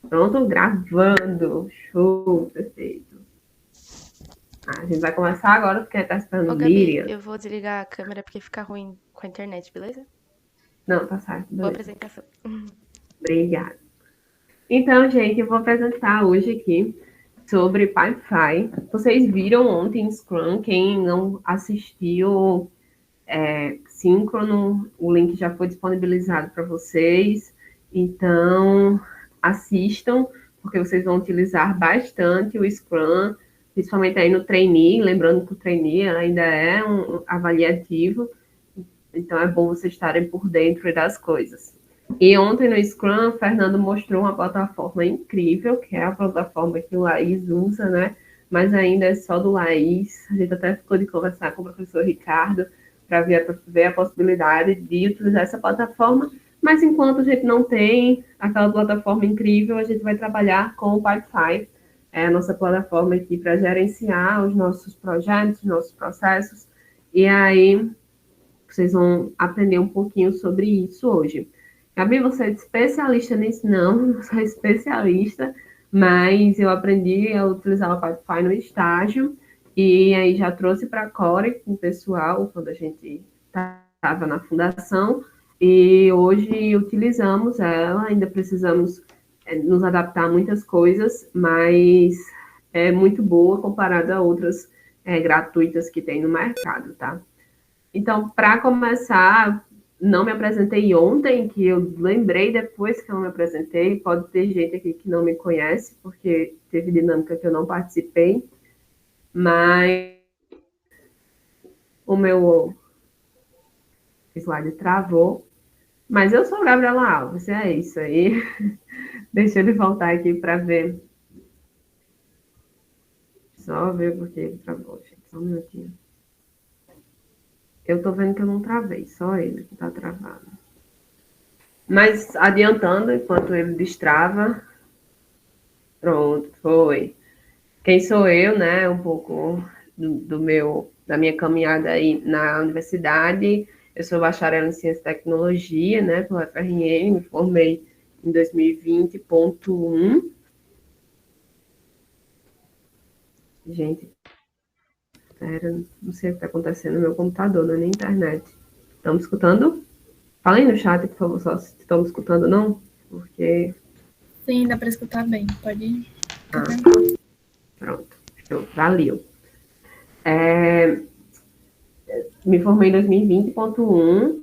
Pronto, gravando. Show, perfeito. A gente vai começar agora, porque tá esperando Ô, Gabi, Miriam. eu vou desligar a câmera porque fica ruim com a internet, beleza? Não, tá certo, Boa beleza. apresentação. Obrigada. Então, gente, eu vou apresentar hoje aqui sobre Pipefy. Vocês viram ontem Scrum, quem não assistiu síncrono, o link já foi disponibilizado para vocês. Então, assistam, porque vocês vão utilizar bastante o Scrum, principalmente aí no trainee, lembrando que o trainee ainda é um avaliativo, então é bom vocês estarem por dentro das coisas. E ontem no Scrum, o Fernando mostrou uma plataforma incrível, que é a plataforma que o Laís usa, né? Mas ainda é só do Laís. A gente até ficou de conversar com o professor Ricardo para ver a possibilidade de utilizar essa plataforma. Mas enquanto a gente não tem aquela plataforma incrível, a gente vai trabalhar com o Pipefy, é a nossa plataforma aqui para gerenciar os nossos projetos, os nossos processos. E aí vocês vão aprender um pouquinho sobre isso hoje. Gabi, você é especialista nisso? Não sou especialista, mas eu aprendi a utilizar o Pipefy no estágio e aí já trouxe para a Core com o pessoal quando a gente estava na fundação e hoje utilizamos ela, ainda precisamos nos adaptar a muitas coisas, mas é muito boa comparada a outras gratuitas que tem no mercado, tá? Então, para começar, não me apresentei ontem, que eu lembrei depois que eu não me apresentei. Pode ter gente aqui que não me conhece, porque teve dinâmica que eu não participei, mas o meu slide travou. Mas eu sou Gabriela Alves, é isso aí. Deixa ele voltar aqui para ver. Só ver porque ele travou, gente. Só um minutinho. Eu tô vendo que eu não travei, só ele que tá travado. Mas adiantando, enquanto ele destrava, pronto, foi. Quem sou eu, né? Um pouco da minha caminhada aí na universidade. Eu sou bacharel em Ciência e Tecnologia, né? Pela UFRN, me formei em 2020.1. Gente, pera, não sei o que está acontecendo no meu computador, não é nem internet. Estão me escutando? Fala aí no chat, por favor, só se estão me escutando ou não, porque... Sim, dá para escutar bem. Pode ficar Ah, tranquilo. pronto. Show, valeu. Me formei em 2020.1.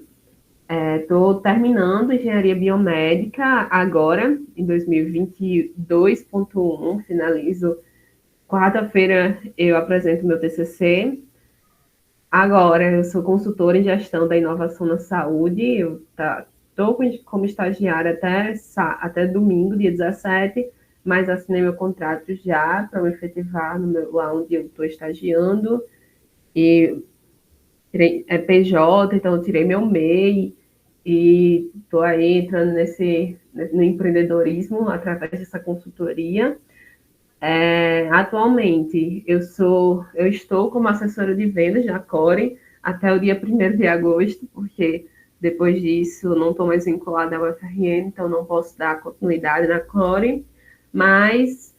Estou terminando engenharia biomédica agora, em 2022.1, finalizo. Quarta-feira eu apresento meu TCC. Agora eu sou consultora em gestão da inovação na saúde. Eu estou como estagiária até domingo, dia 17, mas assinei meu contrato já para me efetivar lá onde eu estou estagiando. E é PJ, então eu tirei meu MEI e estou aí entrando no empreendedorismo através dessa consultoria. Atualmente eu estou como assessora de vendas na Core até o dia 1º de agosto, porque depois disso não estou mais vinculada ao UFRN, então não posso dar continuidade na Core, mas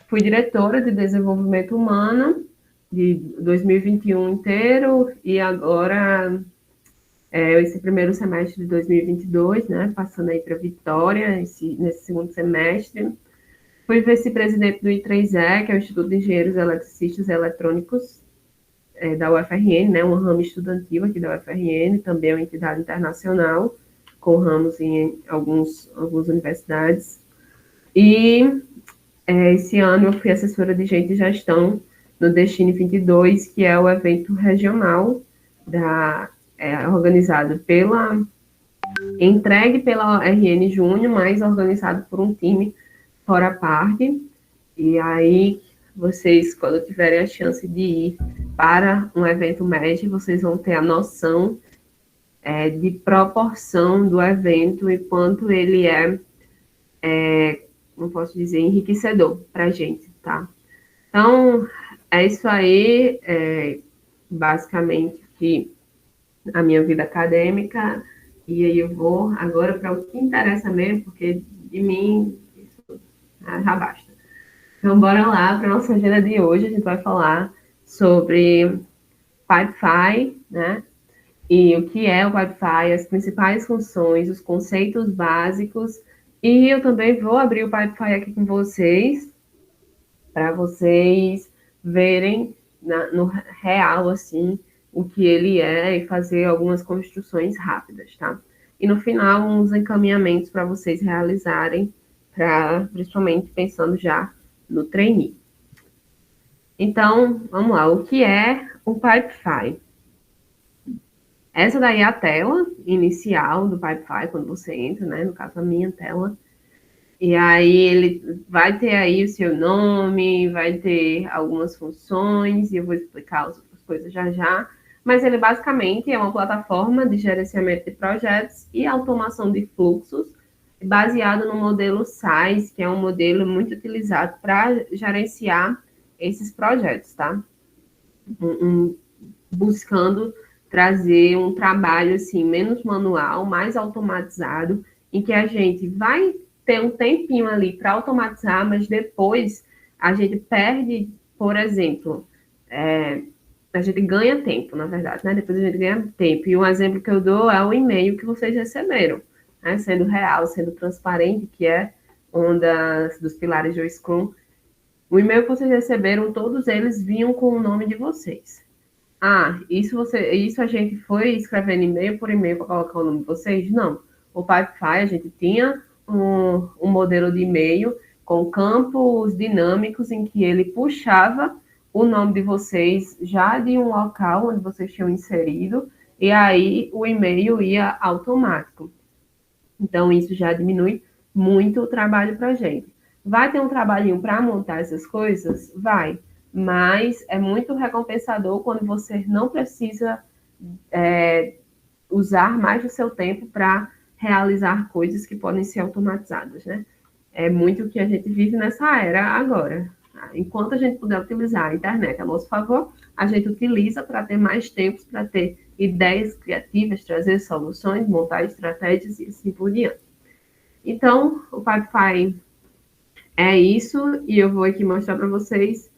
fui diretora de desenvolvimento humano de 2021 inteiro e agora esse primeiro semestre de 2022, né, passando aí para Vitória, nesse segundo semestre. Fui vice-presidente do I3E, que é o Instituto de Engenheiros Eletricistas e Eletrônicos da UFRN, né, um ramo estudantil aqui da UFRN, também é uma entidade internacional, com ramos em algumas universidades. E esse ano eu fui assessora de gente e gestão no Destino 22, que é o evento regional organizado entregue pela RN Júnior, mas organizado por um time fora a parte. E aí, vocês, quando tiverem a chance de ir para um evento MED, vocês vão ter a noção de proporção do evento e quanto ele não posso dizer, enriquecedor para a gente, tá? Então, é isso aí, basicamente, que a minha vida acadêmica, e aí eu vou agora para o que interessa mesmo, porque de mim, isso já basta. Então, bora lá para a nossa agenda de hoje. A gente vai falar sobre Pipefy, né? E o que é o Pipefy, as principais funções, os conceitos básicos. E eu também vou abrir o Pipefy aqui com vocês, para vocês verem no real, assim, o que ele é e fazer algumas construções rápidas, tá? E no final, uns encaminhamentos para vocês realizarem, principalmente pensando já no trainee. Então, vamos lá. O que é o Pipefy? Essa daí é a tela inicial do Pipefy, quando você entra, né? No caso, a minha tela. E aí ele vai ter aí o seu nome, vai ter algumas funções, e eu vou explicar as outras coisas já já. Mas ele basicamente é uma plataforma de gerenciamento de projetos e automação de fluxos, baseado no modelo SaaS, que é um modelo muito utilizado para gerenciar esses projetos, tá? Buscando trazer um trabalho assim menos manual, mais automatizado, em que a gente vai ter um tempinho ali para automatizar, mas depois a gente perde, por exemplo, a gente ganha tempo, na verdade, né? Depois a gente ganha tempo. E um exemplo que eu dou é o e-mail que vocês receberam, né? Sendo real, sendo transparente, que é um dos pilares do Scrum. O e-mail que vocês receberam, todos eles vinham com o nome de vocês. Isso a gente foi escrevendo e-mail por e-mail para colocar o nome de vocês? Não. O Pipefy, a gente tinha um modelo de e-mail com campos dinâmicos em que ele puxava o nome de vocês já de um local onde vocês tinham inserido, e aí o e-mail ia automático. Então, isso já diminui muito o trabalho para a gente. Vai ter um trabalhinho para montar essas coisas? Vai. Mas é muito recompensador quando você não precisa usar mais do seu tempo para realizar coisas que podem ser automatizadas, né? É muito o que a gente vive nessa era agora. Enquanto a gente puder utilizar a internet a nosso favor, a gente utiliza para ter mais tempo, para ter ideias criativas, trazer soluções, montar estratégias e assim por diante. Então, o Pipefy é isso, e eu vou aqui mostrar para vocês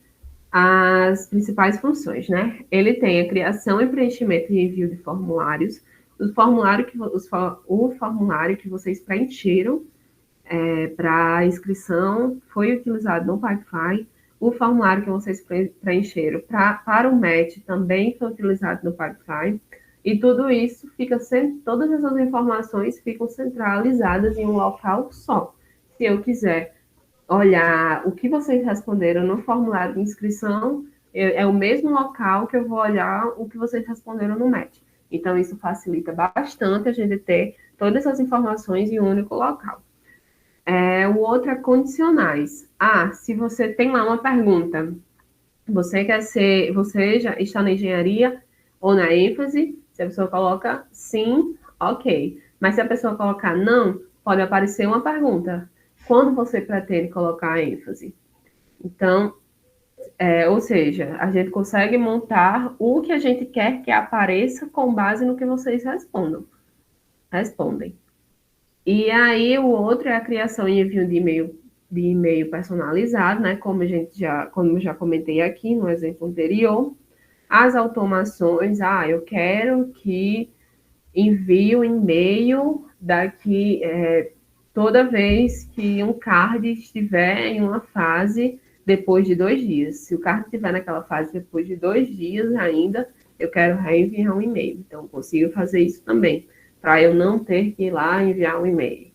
as principais funções, né? Ele tem a criação e preenchimento e envio de formulários. O formulário que vocês preencheram para inscrição foi utilizado no Pipefy. O formulário que vocês preencheram para o match também foi utilizado no Pipefy. E tudo isso todas essas informações ficam centralizadas em um local só. Se eu quiser olhar o que vocês responderam no formulário de inscrição, é o mesmo local que eu vou olhar o que vocês responderam no match. Então, isso facilita bastante a gente ter todas essas informações em um único local. O outro é condicionais. Se você tem lá uma pergunta, você já está na engenharia ou na ênfase, se a pessoa coloca sim, ok. Mas se a pessoa colocar não, pode aparecer uma pergunta. Quando você pretende colocar a ênfase? Então, ou seja, a gente consegue montar o que a gente quer que apareça com base no que vocês respondem. E aí, o outro é a criação e envio de e-mail personalizado, né? Como eu já comentei aqui no exemplo anterior. As automações, eu quero que envie um e-mail daqui toda vez que um card estiver em uma fase depois de 2 dias. Se o card estiver naquela fase depois de 2 dias ainda, eu quero reenviar um e-mail. Então, consigo fazer isso também, para eu não ter que ir lá enviar um e-mail.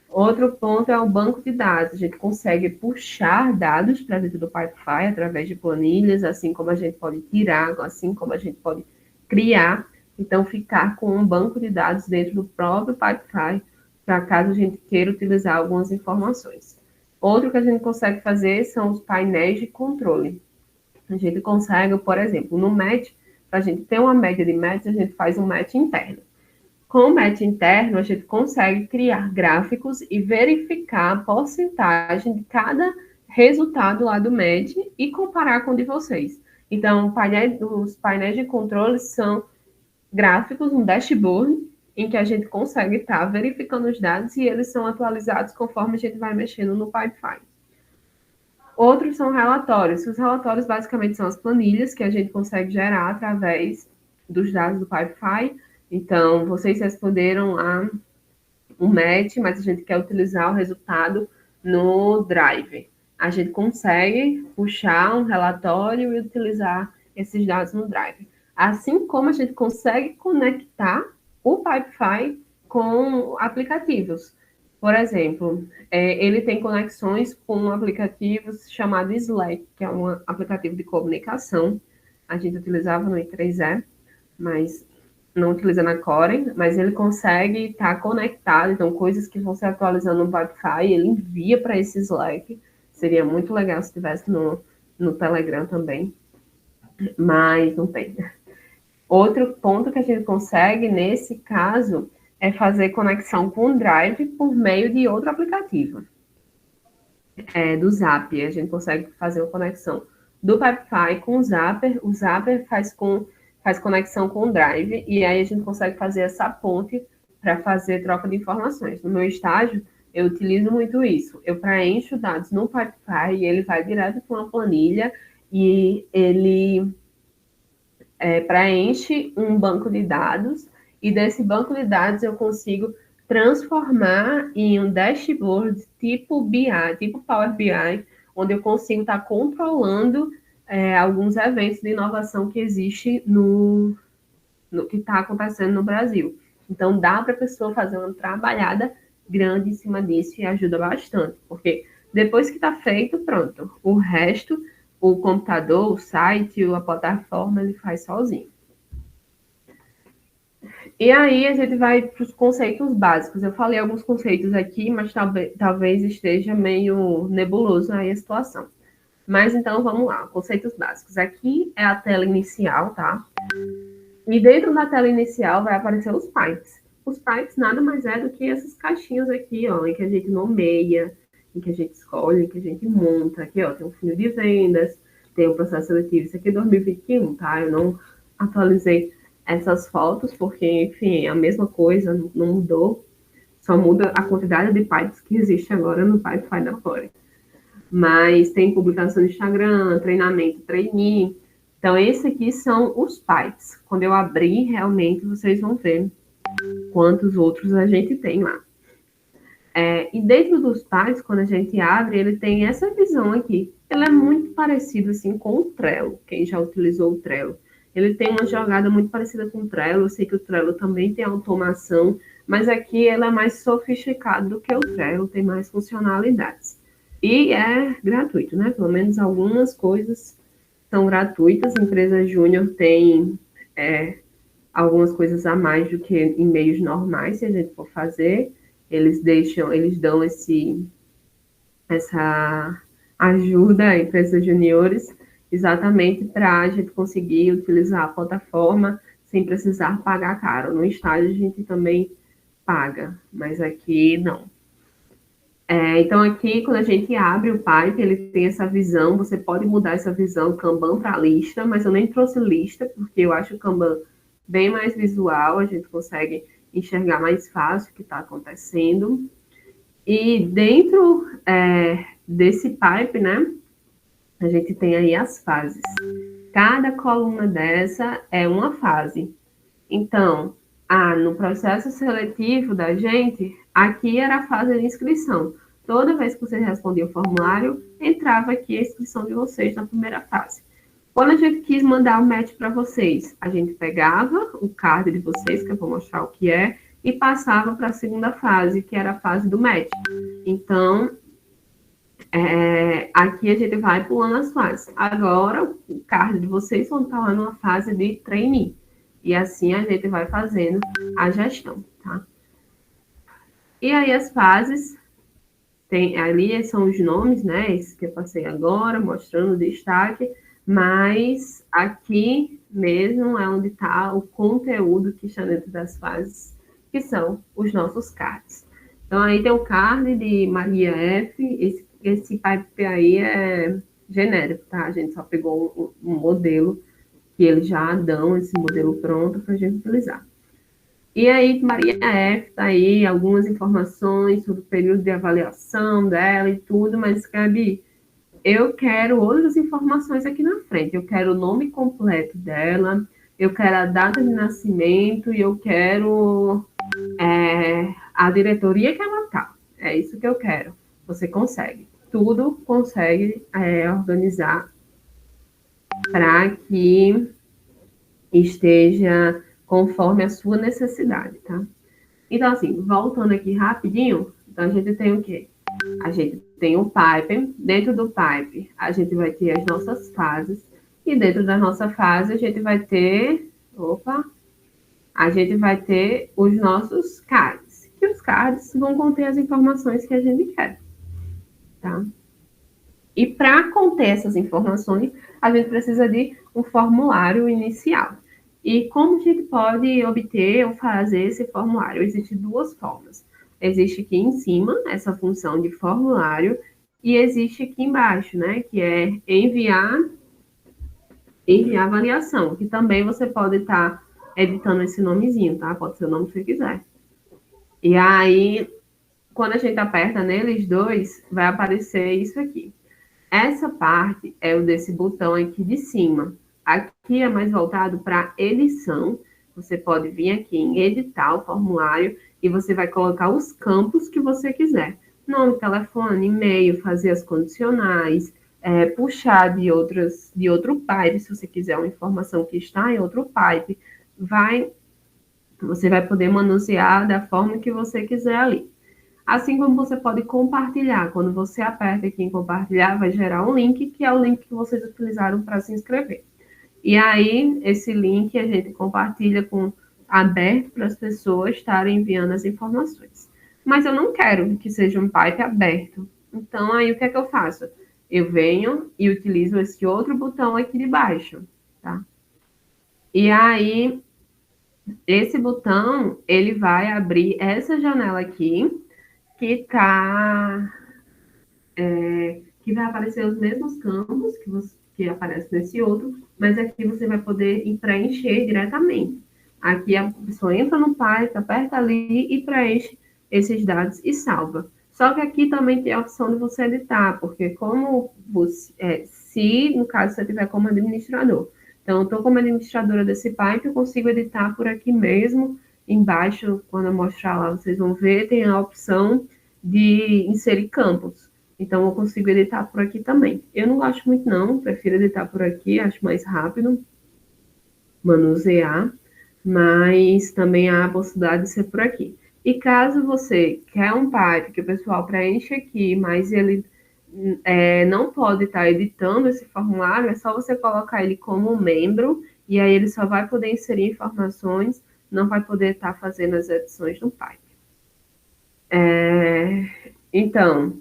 Outro ponto é o banco de dados. A gente consegue puxar dados para dentro do Pipefy através de planilhas, assim como a gente pode tirar, assim como a gente pode criar. Então, ficar com um banco de dados dentro do próprio Pipefy, para caso a gente queira utilizar algumas informações. Outro que a gente consegue fazer são os painéis de controle. A gente consegue, por exemplo, no match, para a gente ter uma média de match, a gente faz um match interno. Com o match interno, a gente consegue criar gráficos e verificar a porcentagem de cada resultado lá do match e comparar com o de vocês. Então, os painéis de controle são gráficos, um dashboard, em que a gente consegue estar verificando os dados e eles são atualizados conforme a gente vai mexendo no Pipefy. Outros são relatórios. Os relatórios basicamente são as planilhas que a gente consegue gerar através dos dados do Pipefy. Então, vocês responderam a um match, mas a gente quer utilizar o resultado no Drive. A gente consegue puxar um relatório e utilizar esses dados no Drive. Assim como a gente consegue conectar o Pipefy com aplicativos. Por exemplo, ele tem conexões com um aplicativo chamado Slack, que é um aplicativo de comunicação. A gente utilizava no I3E, mas não utiliza na Core, mas ele consegue estar conectado. Então, coisas que vão ser atualizando no Pipefy, ele envia para esse Slack. Seria muito legal se tivesse no Telegram também, mas não tem. Outro ponto que a gente consegue, nesse caso, é fazer conexão com o Drive por meio de outro aplicativo. Do Zapier, a gente consegue fazer uma conexão do Pipefy com o Zapier faz conexão com o Drive, e aí a gente consegue fazer essa ponte para fazer troca de informações. No meu estágio, eu utilizo muito isso. Eu preencho dados no Pipefy e ele vai direto para uma planilha e ele preenche um banco de dados, e desse banco de dados eu consigo transformar em um dashboard tipo BI, tipo Power BI, onde eu consigo estar controlando alguns eventos de inovação que existe no que está acontecendo no Brasil. Então, dá para a pessoa fazer uma trabalhada grande em cima disso e ajuda bastante, porque depois que está feito, pronto, o resto, o computador, o site, a plataforma, ele faz sozinho. E aí a gente vai para os conceitos básicos. Eu falei alguns conceitos aqui, mas talvez esteja meio nebuloso aí a situação. Mas então vamos lá, conceitos básicos. Aqui é a tela inicial, tá? E dentro da tela inicial vai aparecer os pipes. Os pipes nada mais é do que essas caixinhas aqui, ó, em que a gente nomeia, em que a gente escolhe, em que a gente monta. Aqui, ó, tem um funil de vendas, tem um processo seletivo. Isso aqui é 2021, tá? Eu não atualizei essas fotos, porque, enfim, é a mesma coisa, não mudou. Só muda a quantidade de pipes que existe agora no Pipefy da Core. Mas tem publicação no Instagram, treinamento, trainee. Então, esses aqui são os pipes. Quando eu abrir, realmente, vocês vão ver quantos outros a gente tem lá. E dentro dos pipes, quando a gente abre, ele tem essa visão aqui. Ele é muito parecido, assim, com o Trello, quem já utilizou o Trello. Ele tem uma jogada muito parecida com o Trello. Eu sei que o Trello também tem automação, mas aqui ele é mais sofisticado do que o Trello, tem mais funcionalidades. E é gratuito, né? Pelo menos algumas coisas são gratuitas. Empresa Júnior tem algumas coisas a mais do que em meios normais, se a gente for fazer. Eles dão essa ajuda a empresas juniores, exatamente para a gente conseguir utilizar a plataforma sem precisar pagar caro. No estágio a gente também paga, mas aqui não. Então, aqui, quando a gente abre o Pipe, ele tem essa visão, você pode mudar essa visão Kanban para lista, mas eu nem trouxe lista, porque eu acho o Kanban bem mais visual, a gente consegue enxergar mais fácil o que está acontecendo. E dentro desse Pipe, né, a gente tem aí as fases. Cada coluna dessa é uma fase. Então, no processo seletivo da gente, aqui era a fase de inscrição. Toda vez que vocês respondiam o formulário, entrava aqui a inscrição de vocês na primeira fase. Quando a gente quis mandar o match para vocês, a gente pegava o card de vocês, que eu vou mostrar o que é, e passava para a segunda fase, que era a fase do match. Então, aqui a gente vai pulando as fases. Agora, o card de vocês vão estar lá numa fase de trainee. E assim a gente vai fazendo a gestão, tá? E aí as fases, ali são os nomes, né? Esse que eu passei agora, mostrando o destaque, mas aqui mesmo é onde está o conteúdo que está dentro das fases, que são os nossos cards. Então aí tem o card de Maria F, esse pipe aí é genérico, tá? A gente só pegou um modelo que eles já dão esse modelo pronto para a gente utilizar. E aí, Maria F. tá aí, algumas informações sobre o período de avaliação dela e tudo, mas, Gabi, eu quero outras informações aqui na frente. Eu quero o nome completo dela, eu quero a data de nascimento e eu quero a diretoria que ela tá. É isso que eu quero. Você consegue. Tudo consegue organizar para que esteja conforme a sua necessidade, tá? Então, assim, voltando aqui rapidinho, então a gente tem o quê? A gente tem o pipe, dentro do pipe a gente vai ter as nossas fases, e dentro da nossa fase a gente vai ter, a gente vai ter os nossos cards, que os cards vão conter as informações que a gente quer, tá? E para conter essas informações, a gente precisa de um formulário inicial. E como a gente pode obter ou fazer esse formulário? Existem duas formas. Existe aqui em cima essa função de formulário e existe aqui embaixo, né, que é enviar avaliação, que também você pode estar editando esse nomezinho, tá? Pode ser o nome que você quiser. E aí, quando a gente aperta neles dois, vai aparecer isso aqui. Essa parte é o desse botão aqui de cima. Aqui é mais voltado para edição. Você pode vir aqui em editar o formulário e você vai colocar os campos que você quiser. Nome, telefone, e-mail, fazer as condicionais, puxar de outro pipe, se você quiser uma informação que está em outro pipe, você vai poder manusear da forma que você quiser ali. Assim como você pode compartilhar. Quando você aperta aqui em compartilhar, vai gerar um link, que é o link que vocês utilizaram para se inscrever. E aí, esse link a gente compartilha aberto para as pessoas estarem enviando as informações. Mas eu não quero que seja um pipe aberto. Então, aí o que é que eu faço? Eu venho e utilizo esse outro botão aqui de baixo, tá? E aí, esse botão, ele vai abrir essa janela aqui, que que vai aparecer os mesmos campos que aparece nesse outro, mas aqui você vai poder preencher diretamente. Aqui a pessoa entra no Python, aperta ali e preenche esses dados e salva. Só que aqui também tem a opção de você editar, porque como se no caso você tiver como administrador. Então, eu estou como administradora desse Python, eu consigo editar por aqui mesmo. Embaixo, quando eu mostrar lá, vocês vão ver, tem a opção de inserir campos. Então, eu consigo editar por aqui também. Eu não gosto muito, não. Prefiro editar por aqui, acho mais rápido manusear. Mas também há a possibilidade de ser por aqui. E caso você quer um pipe que o pessoal preenche aqui, mas ele não pode estar editando esse formulário, é só você colocar ele como membro, e aí ele só vai poder inserir informações, não vai poder estar fazendo as edições no pipe. Então,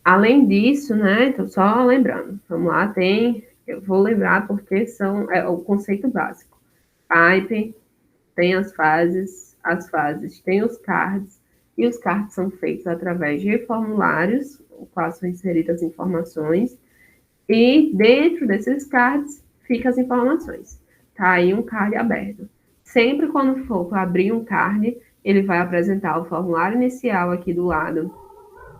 além disso, né, então só lembrando, vamos lá, eu vou lembrar porque é o conceito básico. Pipe tem as fases têm os cards, e os cards são feitos através de formulários, no qual são inseridas informações, e dentro desses cards ficam as informações. Tá aí um card aberto. Sempre quando for para abrir um card, ele vai apresentar o formulário inicial aqui do lado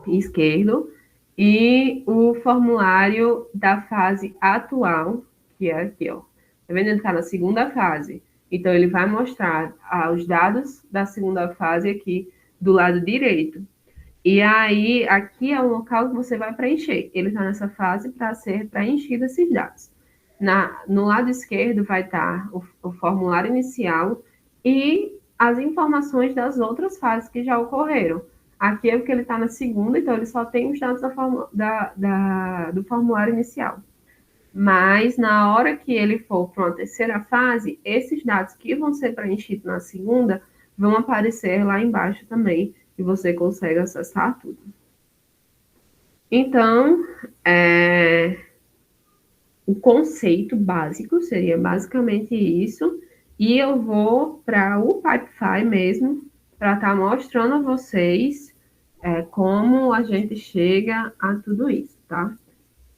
esquerdo, e o formulário da fase atual, que é aqui, ó. Tá vendo? Ele está na segunda fase. Então, ele vai mostrar os dados da segunda fase aqui do lado direito. E aí, aqui é o local que você vai preencher. Ele está nessa fase para ser preenchido esses dados. No lado esquerdo vai estar o formulário inicial e as informações das outras fases que já ocorreram. Aqui é porque ele está na segunda, então ele só tem os dados do formulário inicial. Mas na hora que ele for para uma terceira fase, esses dados que vão ser preenchidos na segunda vão aparecer lá embaixo também, e você consegue acessar tudo. Então, o conceito básico seria basicamente isso, e eu vou para o Pipefy mesmo, para estar mostrando a vocês como a gente chega a tudo isso, tá?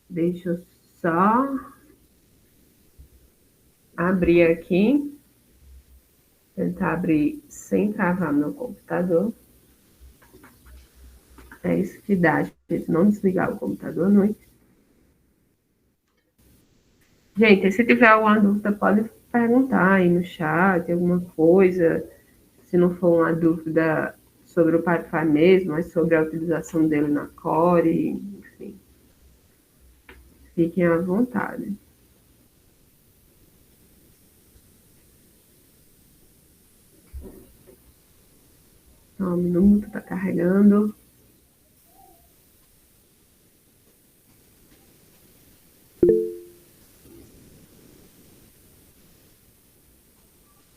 Deixa eu só abrir aqui. Tentar abrir sem travar meu computador. É isso que dá, gente, não desligar o computador à noite. Gente, se tiver alguma dúvida, pode perguntar aí no chat, alguma coisa. Se não for uma dúvida sobre o Wi-Fi mesmo, mas sobre a utilização dele na Core, enfim. Fiquem à vontade. Só um minuto, tá carregando.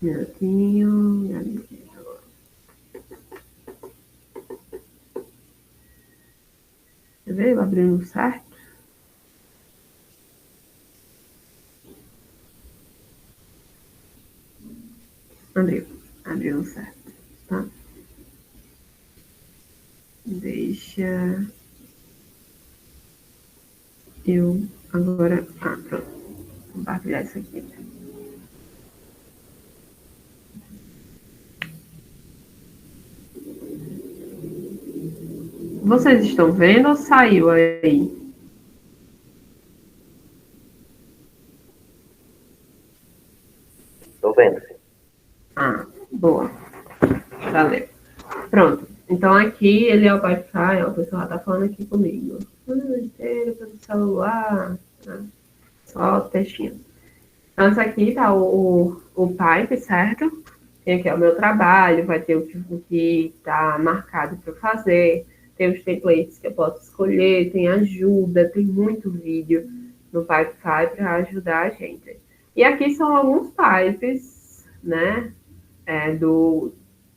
Minutinho. Quer ver? Eu abrindo certo. Abriu certo, tá? Deixa eu agora... pronto. Vou compartilhar isso aqui. Vocês estão vendo ou saiu aí? Estou vendo, sim. Ah, boa. Valeu. Pronto. Então aqui ele é o Wi-Fi, ó, o pessoal tá falando aqui comigo. Inteiro pelo celular. Né? Só o textinho. Então esse aqui tá o Pipe, certo? Tem aqui o meu trabalho, vai ter o que tá marcado para fazer, tem os templates que eu posso escolher, tem ajuda, tem muito vídeo no Pipefy para ajudar a gente. E aqui são alguns pipes, né,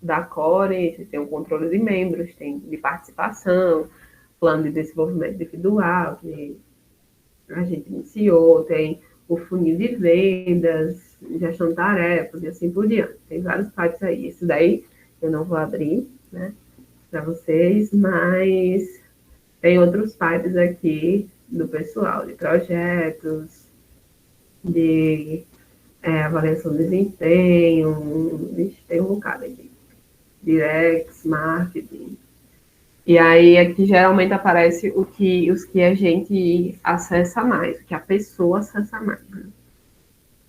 da Core, você tem o controle de membros, tem de participação, plano de desenvolvimento individual, que a gente iniciou, tem o funil de vendas, gestão de tarefas e assim por diante. Tem vários pipes aí. Esse daí eu não vou abrir, né, para vocês, mas tem outros pipes aqui do pessoal, de projetos, de avaliação de desempenho, tem um bocado aqui. Directs, marketing. E aí aqui geralmente aparece os que a gente acessa mais, o que a pessoa acessa mais. Né?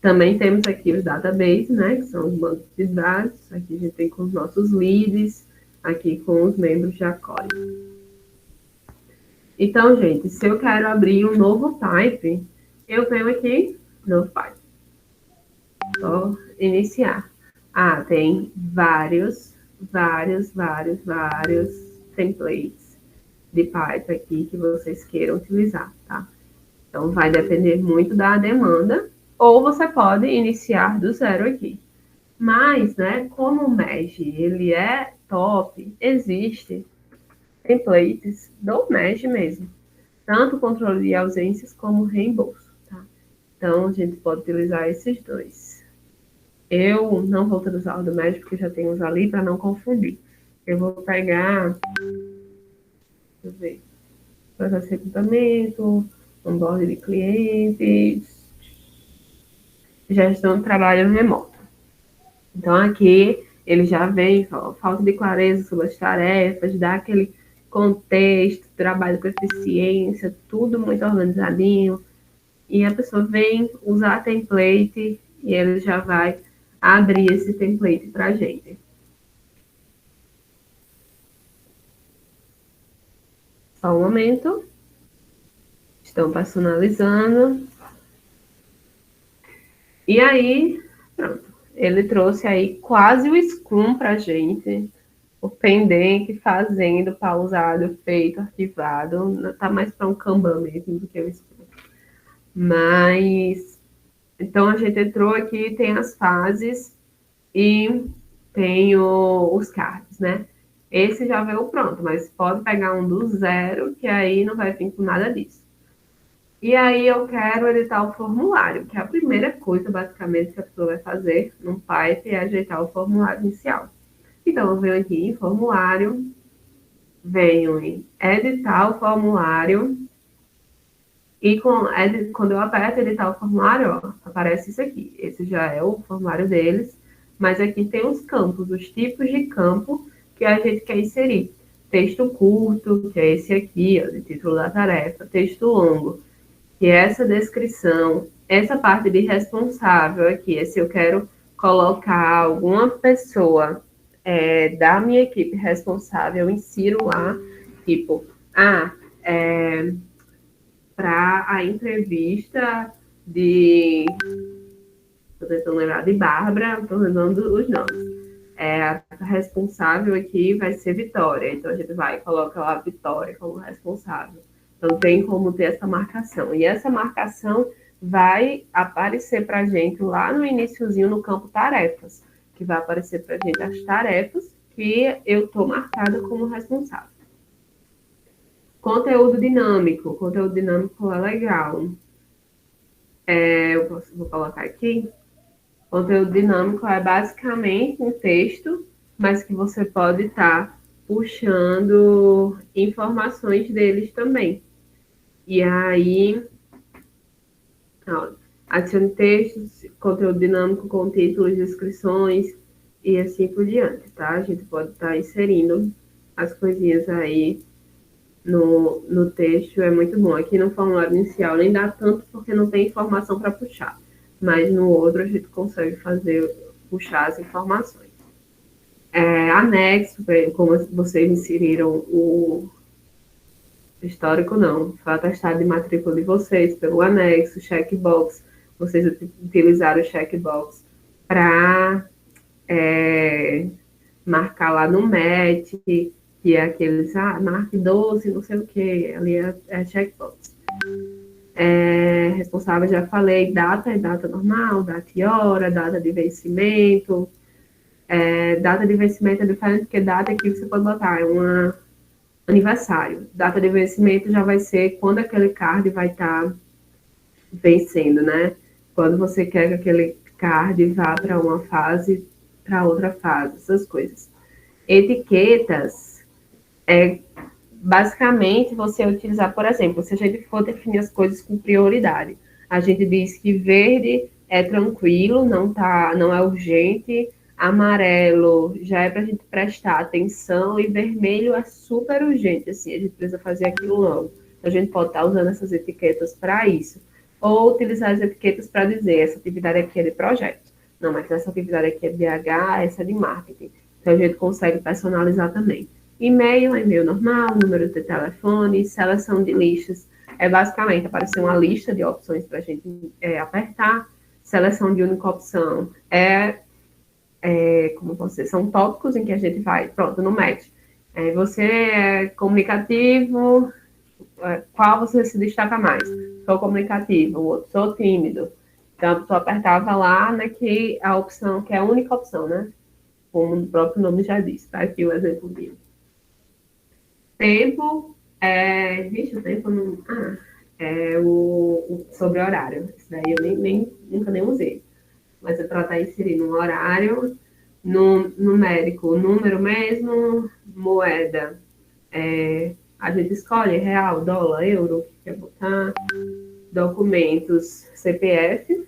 Também temos aqui os databases, né, que são os bancos de dados. Aqui a gente tem com os nossos leads, aqui com os membros da Core. Então, gente, se eu quero abrir um novo pipe, eu venho aqui, novo pipe. Só iniciar. Ah, tem vários templates de pipe aqui que vocês queiram utilizar, tá? Então, vai depender muito da demanda, ou você pode iniciar do zero aqui. Mas, né, como o Mesh, ele é top, existe templates do Mesh mesmo. Tanto controle de ausências como reembolso, tá? Então, a gente pode utilizar esses dois. Eu não vou utilizar o do Mesh, porque já tenho os ali, para não confundir. Eu vou pegar... Deixa eu ver. Processo de recrutamento, onboarding de clientes, gestão de trabalho remoto. Então, aqui, ele já vem, ó, falta de clareza sobre as tarefas, dá aquele contexto, trabalho com eficiência, tudo muito organizadinho. E a pessoa vem usar template e ele já vai abrir esse template para a gente. Só um momento. Estão personalizando. E aí, pronto. Ele trouxe aí quase o Scrum para a gente. O pendente, fazendo, pausado, feito, arquivado. Tá mais para um Kanban mesmo do que o Scrum. Mas, então a gente entrou aqui, tem as fases e tem os cards, né? Esse já veio pronto, mas pode pegar um do zero, que aí não vai vir com nada disso. E aí eu quero editar o formulário, que é a primeira coisa, basicamente, que a pessoa vai fazer no Python é ajeitar o formulário inicial. Então, eu venho aqui em formulário, venho em editar o formulário, e quando eu aperto editar o formulário, ó, aparece isso aqui. Esse já é o formulário deles. Mas aqui tem os campos, os tipos de campo que a gente quer inserir. Texto curto, que é esse aqui, ó, de título da tarefa. Texto longo, que é essa descrição. Essa parte de responsável aqui, é se eu quero colocar alguma pessoa da minha equipe responsável, eu insiro lá, tipo, para a entrevista de... Estou tentando lembrar de Bárbara, estou lembrando os nomes. A responsável aqui vai ser Vitória, então a gente vai colocar lá Vitória como responsável. Então tem como ter essa marcação. E essa marcação vai aparecer para a gente lá no iniciozinho no campo tarefas, que vai aparecer para a gente as tarefas que eu estou marcada como responsável. Conteúdo dinâmico. Conteúdo dinâmico é legal. Vou colocar aqui. Conteúdo dinâmico é basicamente um texto, mas que você pode estar puxando informações deles também. E aí, adicione textos, conteúdo dinâmico com títulos, descrições e assim por diante, tá? A gente pode estar inserindo as coisinhas aí no texto, é muito bom. Aqui no formulário inicial nem dá tanto porque não tem informação para puxar, mas no outro a gente consegue puxar as informações. Anexo, como vocês inseriram o histórico, não, foi atestado de matrícula de vocês pelo anexo, checkbox, vocês utilizaram o checkbox para marcar lá no MET, que é aqueles, marque 12, não sei o que, ali é checkbox. Responsável, já falei, data é data normal, data e hora, data de vencimento. Data de vencimento é diferente, porque data aqui você pode botar, é um aniversário. Data de vencimento já vai ser quando aquele card vai estar vencendo, né? Quando você quer que aquele card vá para uma fase, para outra fase, essas coisas. Etiquetas basicamente você utilizar, por exemplo, se a gente for definir as coisas com prioridade, a gente diz que verde é tranquilo, não é urgente, amarelo já é para a gente prestar atenção e vermelho é super urgente, assim, a gente precisa fazer aquilo logo. Então, a gente pode estar usando essas etiquetas para isso. Ou utilizar as etiquetas para dizer, essa atividade aqui é de projeto. Não, mas essa atividade aqui é de BH, essa é de marketing. Então, a gente consegue personalizar também. E-mail normal, número de telefone, seleção de listas. É basicamente aparecer uma lista de opções para a gente apertar. Seleção de única opção como você, são tópicos em que a gente vai, pronto, no match. Você é comunicativo, qual você se destaca mais? Sou comunicativo, o outro sou tímido. Então, a pessoa apertava lá, né, que a opção, que é a única opção, né? Como o próprio nome já diz, tá aqui o exemplo meu. Tempo, o tempo não... sobre horário. Isso daí eu nunca nem usei. Mas é para estar inserindo um horário, numérico, número mesmo, moeda. A gente escolhe real, dólar, euro, que quer botar. Documentos, CPF,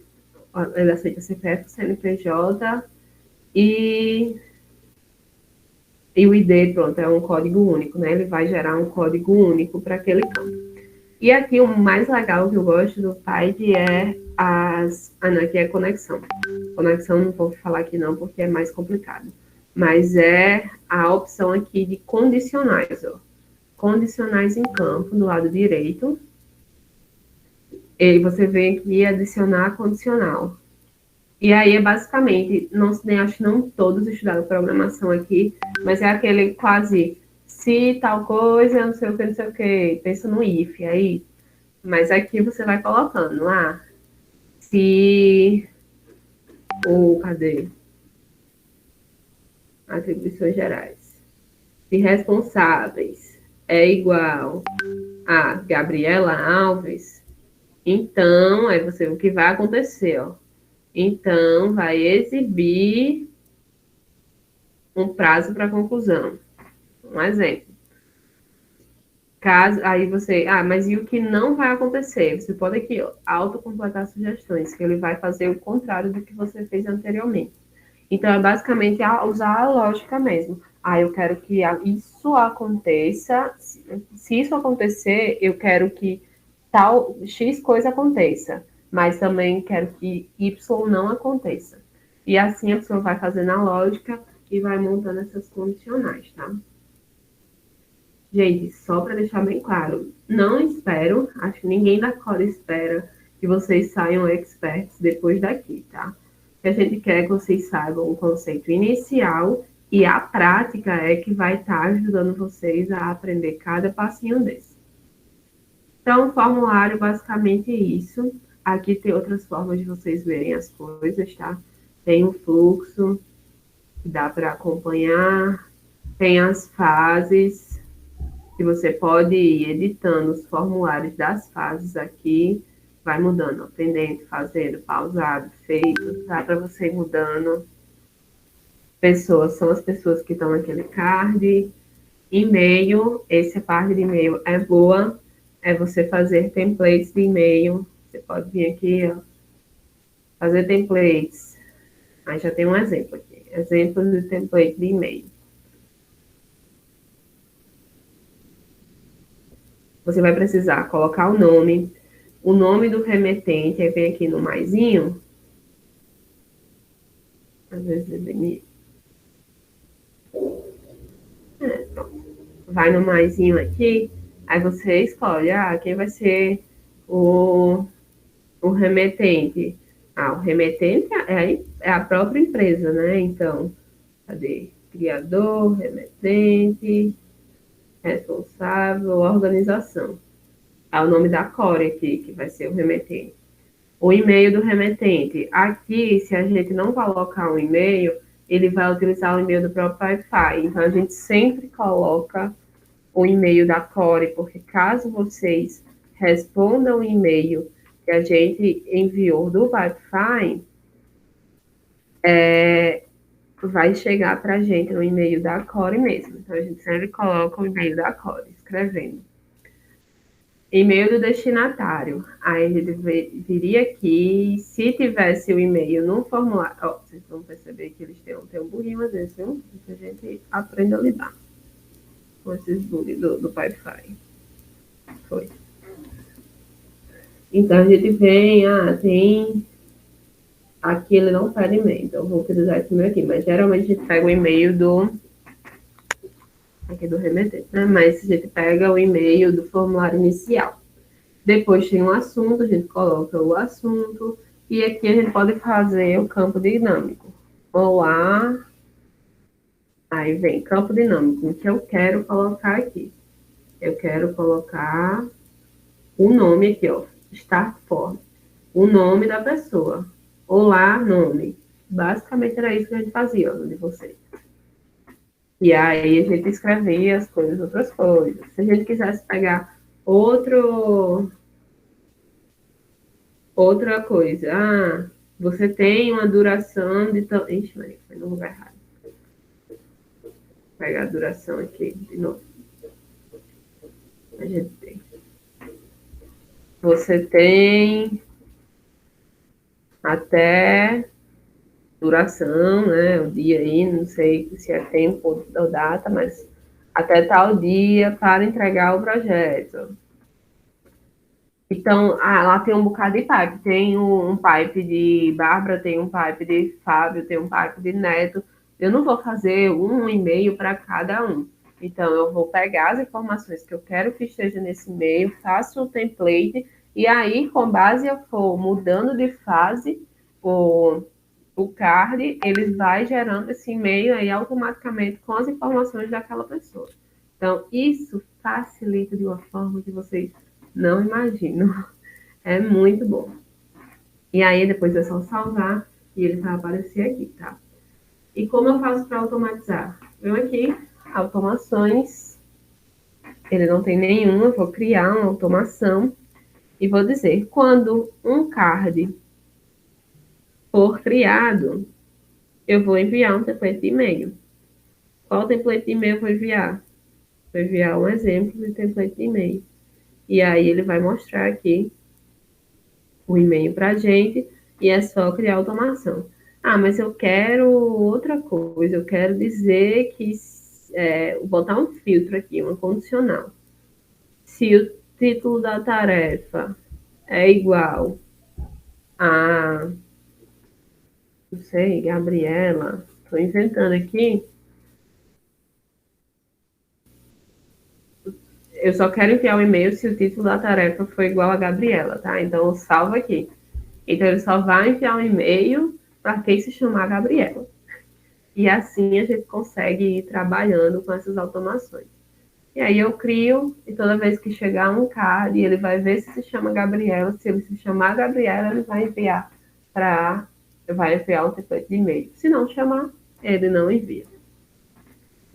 ele aceita CPF, CNPJ e o ID, pronto, é um código único, né? Ele vai gerar um código único para aquele campo. E aqui o mais legal que eu gosto do Python é aqui é conexão. Conexão não vou falar aqui não, porque é mais complicado. Mas é a opção aqui de condicionais, ó. Condicionais em campo, do lado direito. E você vem aqui adicionar condicional. E aí é basicamente, acho que não todos estudaram programação aqui, mas é aquele quase, se tal coisa, não sei o que, pensa no if aí. Mas aqui você vai colocando lá, se cadê? Atribuições gerais. Se responsáveis é igual a Gabriela Alves, então, aí o que vai acontecer, ó. Então, vai exibir um prazo para conclusão. Um exemplo. Aí você... mas e o que não vai acontecer? Você pode aqui autocompletar sugestões, que ele vai fazer o contrário do que você fez anteriormente. Então, é basicamente usar a lógica mesmo. Ah, eu quero que isso aconteça. Se isso acontecer, eu quero que tal X coisa aconteça. Mas também quero que Y não aconteça. E assim a pessoa vai fazendo a lógica e vai montando essas condicionais, tá? Gente, só para deixar bem claro, não espero, acho que ninguém da Core espera que vocês saiam experts depois daqui, tá? O que a gente quer é que vocês saibam o conceito inicial e a prática é que vai estar ajudando vocês a aprender cada passinho desse. Então, o formulário basicamente é isso. Aqui tem outras formas de vocês verem as coisas, tá? Tem o fluxo, que dá para acompanhar, tem as fases, que você pode ir editando os formulários das fases aqui, vai mudando, pendente, fazendo, pausado, feito, dá para você ir mudando. Pessoas são as pessoas que estão naquele card. E-mail, essa parte de e-mail é boa, é você fazer templates de e-mail. Você pode vir aqui, ó, fazer templates. Aí já tem um exemplo aqui, exemplos de template de e-mail. Você vai precisar colocar o nome do remetente, aí vem aqui no maisinho. Às vezes ele vai no maisinho aqui, aí você escolhe, quem vai ser o remetente. O remetente é a própria empresa, né? Então, cadê? Criador, remetente, responsável, organização. É o nome da Core aqui, que vai ser o remetente. O e-mail do remetente. Aqui, se a gente não colocar um e-mail, ele vai utilizar o e-mail do próprio Wi-Fi. Então, a gente sempre coloca o e-mail da Core, porque caso vocês respondam o e-mail que a gente enviou do Wi-Fi, vai chegar para a gente no e-mail da Core mesmo. Então, a gente sempre coloca o e-mail da Core, escrevendo. E-mail do destinatário. Aí a gente viria aqui, se tivesse o e-mail no formulário, vocês vão perceber que eles têm um burrinho às vezes, viu? Que a gente aprende a lidar com esses bugs do Wi-Fi. Foi. Então a gente vem, tem. Aqui ele não pede e-mail, então eu vou utilizar esse e-mail aqui, mas geralmente a gente pega o e-mail aqui do remetente, né? Mas a gente pega o e-mail do formulário inicial. Depois tem um assunto, a gente coloca o assunto, e aqui a gente pode fazer o campo dinâmico. Olá, aí vem campo dinâmico, o que eu quero colocar aqui? Eu quero colocar o nome aqui, ó, start form, o nome da pessoa. Olá, nome. Basicamente era isso que a gente fazia, ó, de vocês. E aí a gente escrevia as coisas, outras coisas. Se a gente quisesse pegar outra coisa, você tem uma duração de... Ixi, Maria, foi no lugar errado. Vou pegar a duração aqui de novo. A gente tem. Você tem até duração, né? O dia aí, não sei se é tempo ou data, mas até tal dia para entregar o projeto. Então, lá tem um bocado de pipe. Tem um pipe de Bárbara, tem um pipe de Fábio, tem um pipe de Neto. Eu não vou fazer um e-mail para cada um. Então, eu vou pegar as informações que eu quero que esteja nesse e-mail, faço o template, e aí, com base eu for mudando de fase o card, ele vai gerando esse e-mail aí automaticamente com as informações daquela pessoa. Então, isso facilita de uma forma que vocês não imaginam. É muito bom. E aí, depois é só salvar e ele vai aparecer aqui, tá? E como eu faço para automatizar? Venho aqui, automações. Ele não tem nenhuma, eu vou criar uma automação e vou dizer, quando um card for criado, eu vou enviar um template de e-mail. Qual template de e-mail eu vou enviar? Vou enviar um exemplo de template de e-mail. E aí ele vai mostrar aqui o e-mail para a gente e é só criar automação. Ah, mas eu quero outra coisa. Eu quero dizer que botar um filtro aqui, uma condicional. Se o título da tarefa é igual a, não sei, Gabriela, estou inventando aqui, eu só quero enviar um e-mail se o título da tarefa for igual a Gabriela, tá? Então, eu salvo aqui. Então, ele só vai enviar um e-mail para quem se chamar Gabriela. E assim a gente consegue ir trabalhando com essas automações. E aí eu crio, e toda vez que chegar um card, ele vai ver se chama Gabriela. Se ele se chamar Gabriela, ele vai enviar um template de e-mail. Se não chamar, ele não envia.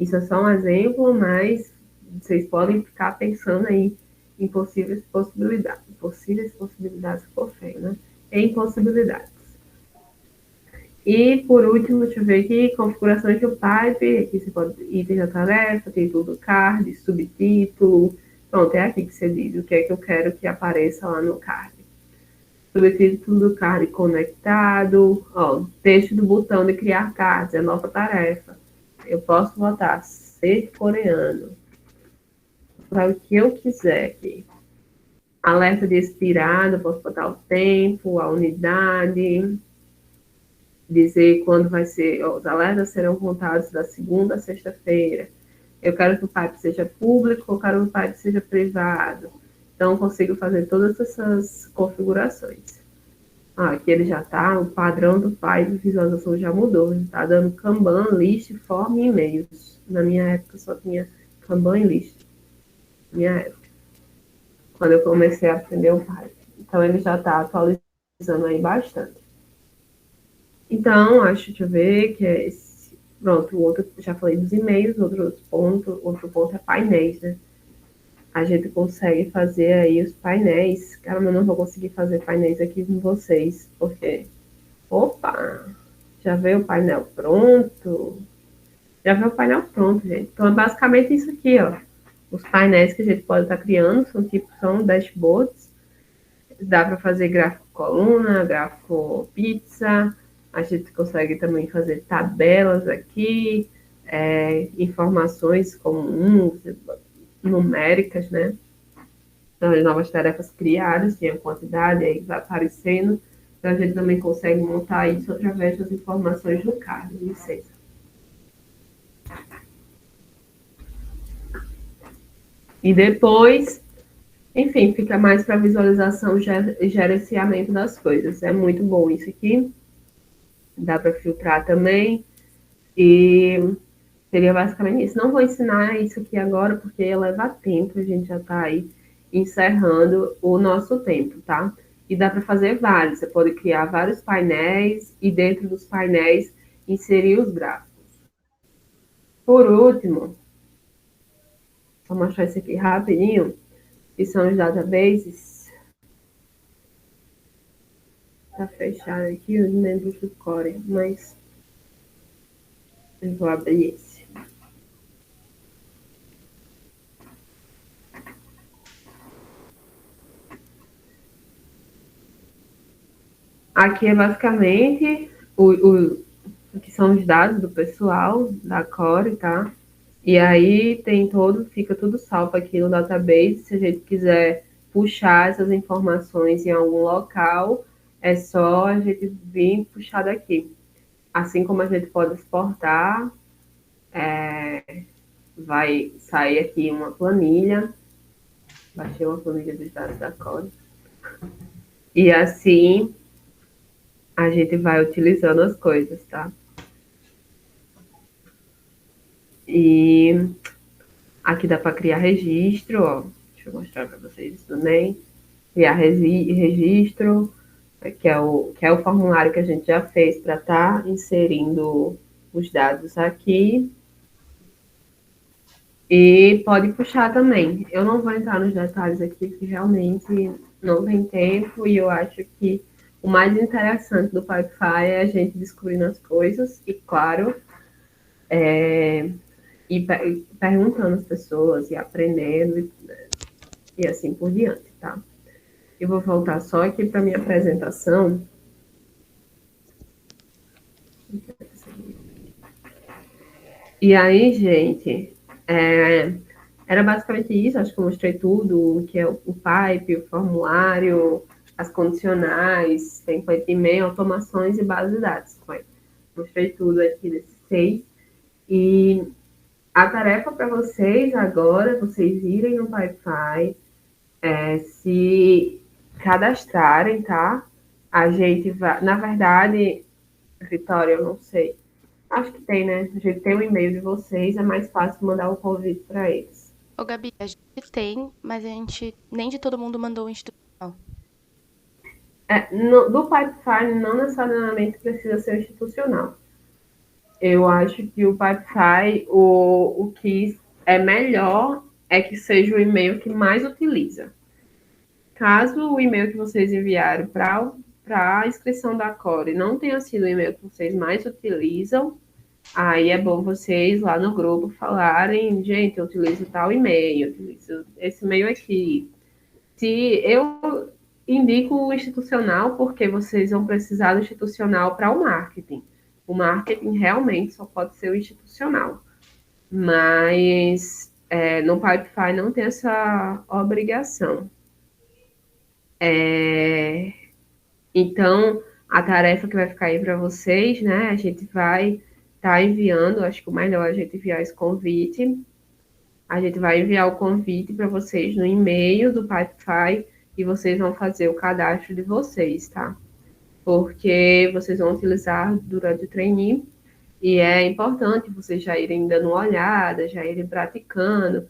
Isso é só um exemplo, mas vocês podem ficar pensando aí em possíveis possibilidades. Possíveis possibilidades, ficou feio, né? Em possibilidades. E, por último, deixa eu ver aqui, configurações do pipe, aqui você pode, item da tarefa, título do card, subtítulo, pronto, é aqui que você diz o que é que eu quero que apareça lá no card. Subtítulo do card conectado, ó, texto do botão de criar cards, é nova tarefa. Eu posso botar ser coreano, para o que eu quiser aqui. Alerta de expirado, posso botar o tempo, a unidade, dizer quando vai ser, os alertas serão contados da segunda a sexta-feira. Eu quero que o pipe seja público, eu quero que o pipe seja privado. Então, eu consigo fazer todas essas configurações. Aqui ele já está, o padrão do pipe de visualização já mudou. Está dando Kanban, list, form e e-mails. Na minha época só tinha Kanban e list. Minha época. Quando eu comecei a aprender o pipe. Então, ele já está atualizando aí bastante. Então, deixa eu ver, que é esse. Pronto, o outro, já falei dos e-mails, outro ponto é painéis, né? A gente consegue fazer aí os painéis. Caramba, eu não vou conseguir fazer painéis aqui com vocês, porque. Opa! Já veio o painel pronto. Já veio o painel pronto, gente. Então, é basicamente isso aqui, ó. Os painéis que a gente pode estar criando são dashboards. Dá para fazer gráfico coluna, gráfico pizza. A gente consegue também fazer tabelas aqui, informações comuns, numéricas, né? Então, as novas tarefas criadas, tem a quantidade, aí vai aparecendo. Então, a gente também consegue montar isso através das informações do card, licença. E depois, enfim, fica mais para visualização e gerenciamento das coisas. É muito bom isso aqui. Dá para filtrar também. E seria basicamente isso. Não vou ensinar isso aqui agora, porque ia levar tempo. A gente já está aí encerrando o nosso tempo, tá? E dá para fazer vários. Você pode criar vários painéis e dentro dos painéis inserir os gráficos. Por último, vou mostrar isso aqui rapidinho, que são os databases. Tá fechado aqui os membros do Core, mas eu vou abrir esse. Aqui é basicamente o que são os dados do pessoal da Core, tá? E aí fica tudo salvo aqui no database. Se a gente quiser puxar essas informações em algum local, é só a gente vir puxar daqui. Assim como a gente pode exportar, vai sair aqui uma planilha. Baixei uma planilha dos dados da Core. E assim a gente vai utilizando as coisas, tá? E aqui dá para criar registro, ó. Deixa eu mostrar para vocês também. Criar registro, que é o formulário que a gente já fez para estar inserindo os dados aqui. E pode puxar também. Eu não vou entrar nos detalhes aqui, porque realmente não tem tempo, e eu acho que o mais interessante do Pipefy é a gente descobrindo as coisas, e claro, perguntando às pessoas e aprendendo e assim por diante, tá? Eu vou voltar só aqui para minha apresentação. E aí, gente, era basicamente isso. Acho que eu mostrei tudo, que é o pipe, o formulário, as condicionais, template de e-mail, automações e base de dados. Mostrei tudo aqui desses 6. E a tarefa para vocês agora, vocês irem no Pipefy, se cadastrarem, tá? A gente vai... Na verdade, Vitória, eu não sei. Acho que tem, né? A gente tem o e-mail de vocês, é mais fácil mandar o convite para eles. Ô, Gabi, a gente tem, mas a gente nem de todo mundo mandou o institucional. Do Pipefy não necessariamente precisa ser institucional. Eu acho que o Pipefy, o que é melhor é que seja o e-mail que mais utiliza. Caso o e-mail que vocês enviaram para a inscrição da Core não tenha sido o e-mail que vocês mais utilizam, aí é bom vocês lá no grupo falarem, gente, eu utilizo tal e-mail, eu utilizo esse e-mail aqui. Se eu indico o institucional, porque vocês vão precisar do institucional para o marketing. O marketing realmente só pode ser o institucional. Mas no Pipefy não tem essa obrigação. Então, a tarefa que vai ficar aí para vocês, né? A gente vai estar enviando, acho que o melhor é a gente enviar esse convite. A gente vai enviar o convite para vocês no e-mail do Pipefy e vocês vão fazer o cadastro de vocês, tá? Porque vocês vão utilizar durante o trainee e é importante vocês já irem dando uma olhada, já irem praticando.